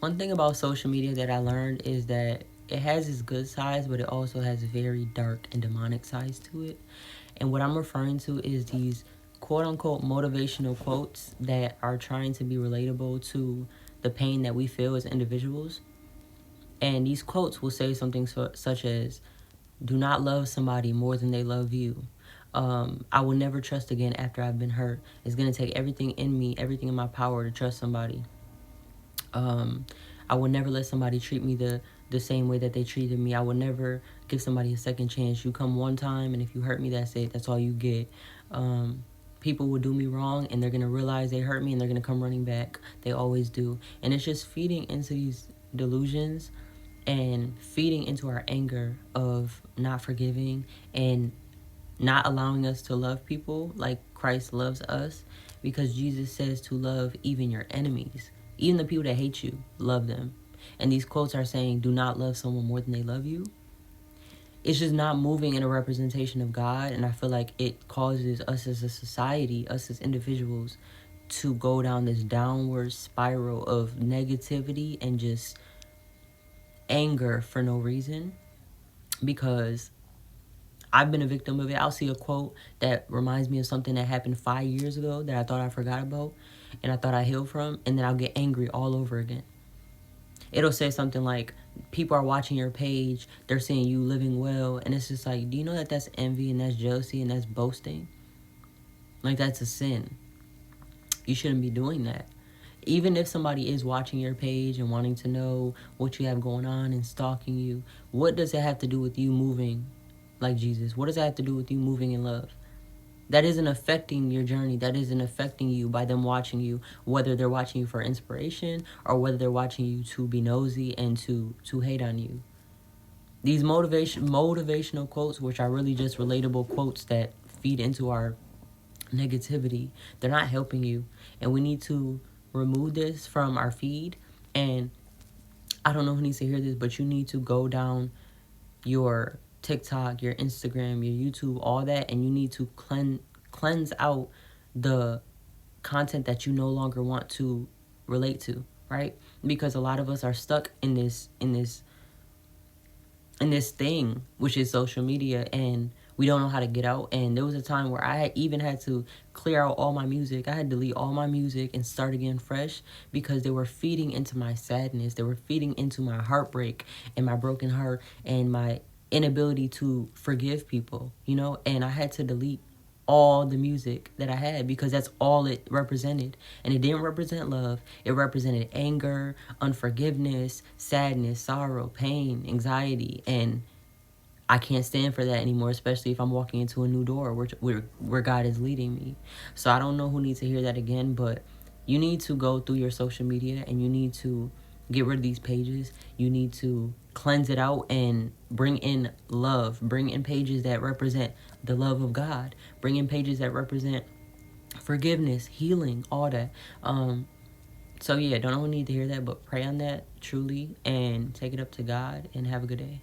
One thing about social media that I learned is that it has its good sides, but it also has a very dark and demonic sides to it. And what I'm referring to is these quote unquote motivational quotes that are trying to be relatable to the pain that we feel as individuals. And these quotes will say something such as, do not love somebody more than they love you. I will never trust again after I've been hurt. It's going to take everything in me, everything in my power to trust somebody. Um, I will never let somebody treat me the same way that they treated me. I will never give somebody a second chance. You come one time, and if you hurt me, that's it. That's all you get. People will do me wrong, and they're going to realize they hurt me, and they're going to come running back. They always do. And it's just feeding into these delusions and feeding into our anger of not forgiving and not allowing us to love people like Christ loves us, because Jesus says to love even your enemies. Even the people that hate you, love them. And these quotes are saying, do not love someone more than they love you. It's just not moving in a representation of God. And I feel like it causes us as a society, us as individuals, to go down this downward spiral of negativity and just anger for no reason. Because I've been a victim of it. I'll see a quote that reminds me of something that happened 5 years ago that I thought I forgot about and I thought I healed from, and then I'll get angry all over again. It'll say something like, people are watching your page, they're seeing you living well, and it's just like, do you know that that's envy and that's jealousy and that's boasting? Like, that's a sin. You shouldn't be doing that. Even if somebody is watching your page and wanting to know what you have going on and stalking you, what does it have to do with you moving like Jesus? What does that have to do with you moving in love? That isn't affecting your journey. That isn't affecting you by them watching you, whether they're watching you for inspiration or whether they're watching you to be nosy and to hate on you. These motivational quotes, which are really just relatable quotes that feed into our negativity, they're not helping you. And we need to remove this from our feed. And I don't know who needs to hear this, but you need to go down your TikTok, your Instagram, your YouTube, all that, and you need to cleanse out the content that you no longer want to relate to, right? Because a lot of us are stuck in this thing, which is social media, and we don't know how to get out. And there was a time where I even had to clear out all my music. I had to delete all my music and start again fresh, because they were feeding into my sadness. They were feeding into my heartbreak and my broken heart and my inability to forgive people, and I had to delete all the music that I had, because that's all it represented. And it didn't represent love. It represented anger, unforgiveness, sadness, sorrow, pain, anxiety. And I can't stand for that anymore, especially if I'm walking into a new door where God is leading me. So I don't know who needs to hear that again, but you need to go through your social media and you need to get rid of these pages. You need to cleanse it out and bring in love. Bring in pages that represent the love of God. Bring in pages that represent forgiveness, healing, all that. So yeah, don't know who need to hear that, but pray on that truly and take it up to God and have a good day.